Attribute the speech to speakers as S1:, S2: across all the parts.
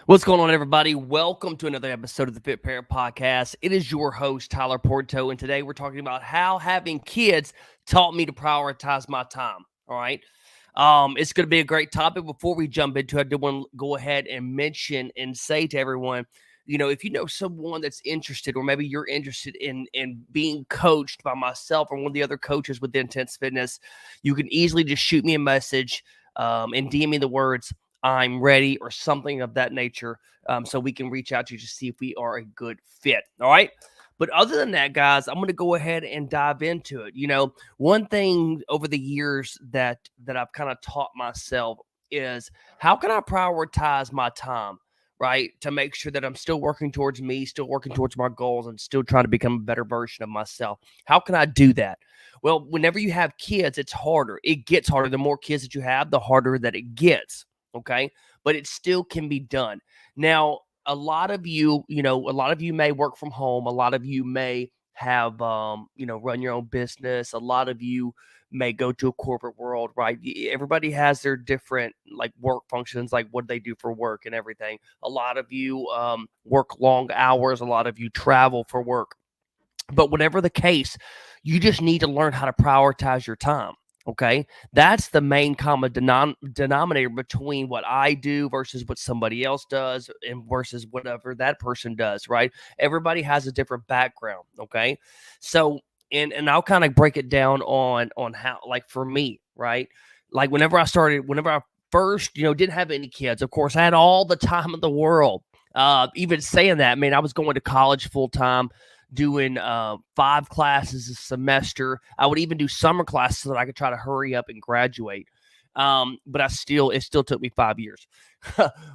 S1: What's going on, everybody? Welcome to another episode of the Fit Parent Podcast. It is your host, Tyler Porto, and today we're talking about how having kids taught me to prioritize my time. All right. It's going to be a great topic. Before we jump into it, I do want to go ahead and mention and say to everyone, if you know someone that's interested, or maybe you're interested in being coached by myself or one of the other coaches with Intense Fitness, you can easily just shoot me a message and DM me the words "I'm ready" or something of that nature, so we can reach out to you to see if we are a good fit. All right. But other than that, guys, I'm going to go ahead and dive into it. One thing over the years that I've kind of taught myself is how can I prioritize my time, right? To make sure that I'm still working towards me, still working towards my goals, and still trying to become a better version of myself. How can I do that? Well, whenever you have kids, it's harder. It gets harder. The more kids that you have, the harder that it gets. Okay. But it still can be done. Now, a lot of you may work from home. A lot of you may have, run your own business. A lot of you may go to a corporate world, right? Everybody has their different like work functions, like what they do for work and everything. A lot of you work long hours. A lot of you travel for work. But whatever the case, you just need to learn how to prioritize your time. Okay. That's the main common denominator between what I do versus what somebody else does and versus whatever that person does, right? Everybody has a different background. Okay. So, and I'll kind of break it down on how, like for me, right? Like whenever I first, didn't have any kids, of course, I had all the time in the world. Even saying that, man, I was going to college full time, doing 5 classes a semester. I would even do summer classes so that I could try to hurry up and graduate. But it still took me 5 years.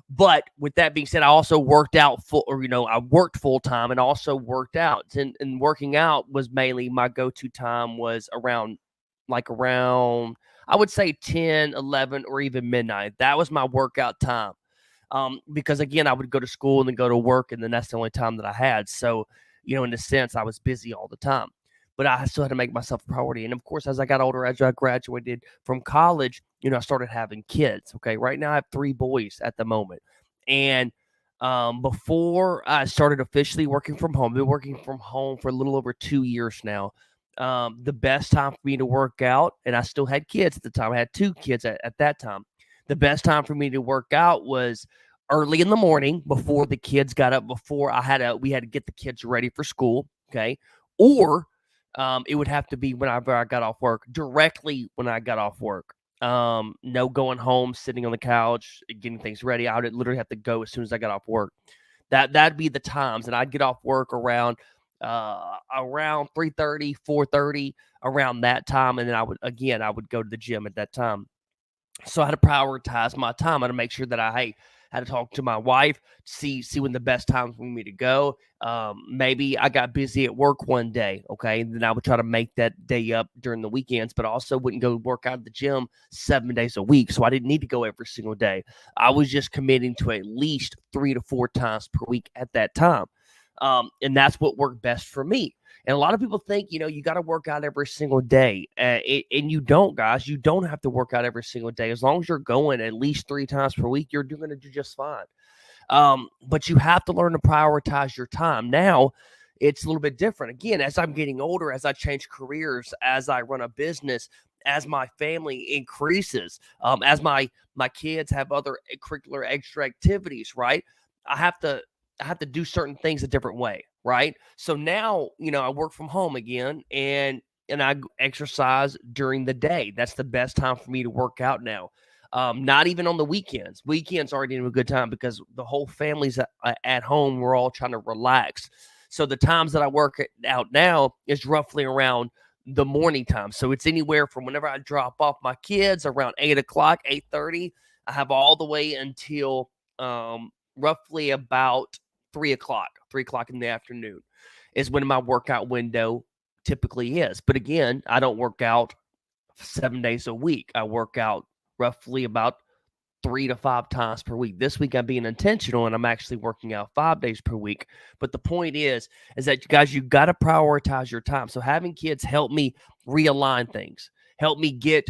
S1: But with that being said, I also worked out I worked full time and also worked out. And working out was mainly my go-to time was around, I would say 10, 11, or even midnight. That was my workout time. Because again, I would go to school and then go to work, and then that's the only time that I had. So, in a sense, I was busy all the time, but I still had to make myself a priority. And of course, as I got older, as I graduated from college, I started having kids. Okay. Right now, I have 3 boys at the moment. And before I started officially working from home, I've been working from home for a little over 2 years now. The best time for me to work out, and I still had kids at the time, I had 2 kids at that time. The best time for me to work out was early in the morning before the kids got up, before we had to get the kids ready for school. Okay. Or it would have to be whenever I got off work, directly when I got off work. No going home, sitting on the couch, getting things ready. I would literally have to go as soon as I got off work. That'd be the times, and I'd get off work around 3:30, 4:30, around that time, and then I would go to the gym at that time. So I had to prioritize my time. I had to make sure that I had to talk to my wife, see when the best time for me to go. Maybe I got busy at work one day, okay, and then I would try to make that day up during the weekends, but I also wouldn't go work out at the gym 7 days a week, so I didn't need to go every single day. I was just committing to at least 3 to 4 times per week at that time, and that's what worked best for me. And a lot of people think, you got to work out every single day. And you don't, guys. You don't have to work out every single day. As long as you're going at least 3 times per week, you're going to do just fine. But you have to learn to prioritize your time. Now, it's a little bit different. Again, as I'm getting older, as I change careers, as I run a business, as my family increases, as my kids have other curricular extra activities, right? I have to I have to do certain things a different way, right? So now, I work from home again, and I exercise during the day. That's the best time for me to work out now. Not even on the weekends. Weekends aren't even a good time because the whole family's at home. We're all trying to relax. So the times that I work out now is roughly around the morning time. So it's anywhere from whenever I drop off my kids around 8 o'clock, 8:30. I have all the way until roughly about 3 o'clock in the afternoon is when my workout window typically is. But again, I don't work out 7 days a week. I work out roughly about 3 to 5 times per week. This week I'm being intentional and I'm actually working out 5 days per week. But the point is that guys, you got to prioritize your time. So having kids help me realign things, help me get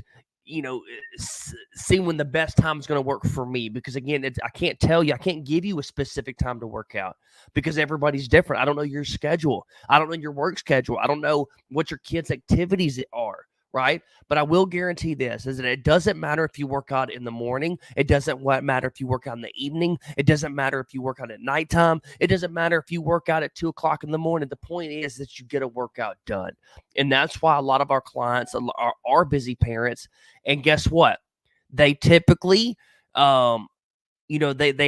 S1: see when the best time is going to work for me. Because again, I can't tell you, I can't give you a specific time to work out because everybody's different. I don't know your schedule. I don't know your work schedule. I don't know what your kids' activities are. Right. But I will guarantee this is that it doesn't matter if you work out in the morning. It doesn't matter if you work out in the evening. It doesn't matter if you work out at nighttime. It doesn't matter if you work out at 2 o'clock in the morning. The point is that you get a workout done. And that's why a lot of our clients are busy parents. And guess what? They typically, they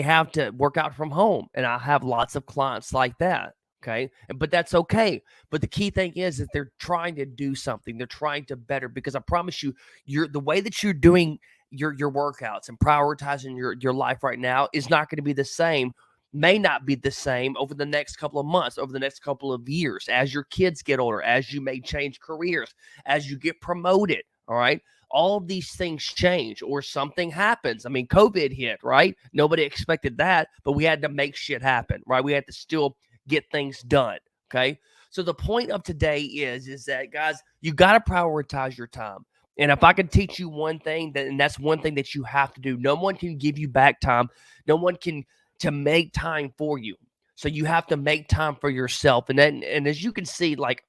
S1: have to work out from home. And I have lots of clients like that. Okay. But that's okay. But the key thing is that they're trying to do something. They're trying to better, because I promise you, the way that you're doing your workouts and prioritizing your life right now is not going to be the same, may not be the same over the next couple of months, over the next couple of years, as your kids get older, as you may change careers, as you get promoted. All right. All of these things change or something happens. I mean, COVID hit, right? Nobody expected that, but we had to make shit happen, right? We had to still get things done. Okay. So the point of today is that, guys, you got to prioritize your time. And if I can teach you one thing, and that's one thing that you have to do. No one can give you back time. No one can to make time for you. So you have to make time for yourself. And as you can see, like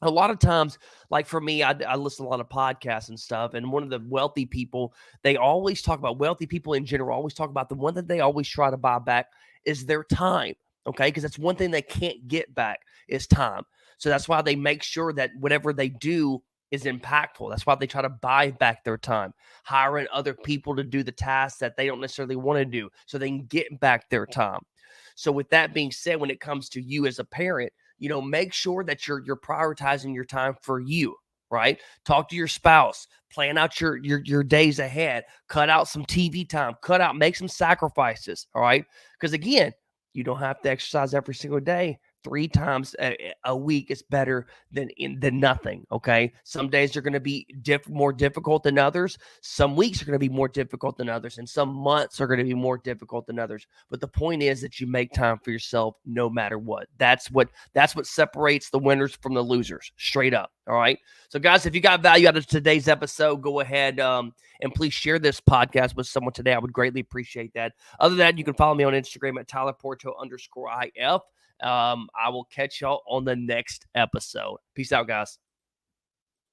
S1: a lot of times, like for me, I listen to a lot of podcasts and stuff. And one of the wealthy people, they always talk about, wealthy people in general always talk about, the one that they always try to buy back is their time. Okay. Because that's one thing they can't get back is time. So that's why they make sure that whatever they do is impactful. That's why they try to buy back their time, hiring other people to do the tasks that they don't necessarily want to do so they can get back their time. So with that being said, when it comes to you as a parent, make sure that you're prioritizing your time for you, right? Talk to your spouse, plan out your days ahead, cut out some TV time, make some sacrifices, all right? Because again, you don't have to exercise every single day. 3 times a week is better than nothing. Okay. Some days are going to be more difficult than others. Some weeks are going to be more difficult than others. And some months are going to be more difficult than others. But the point is that you make time for yourself no matter what. That's what separates the winners from the losers, straight up. All right. So guys, if you got value out of today's episode, go ahead and please share this podcast with someone today. I would greatly appreciate that. Other than that, you can follow me on Instagram at TylerPorto_IF. I will catch y'all on the next episode. Peace out, guys.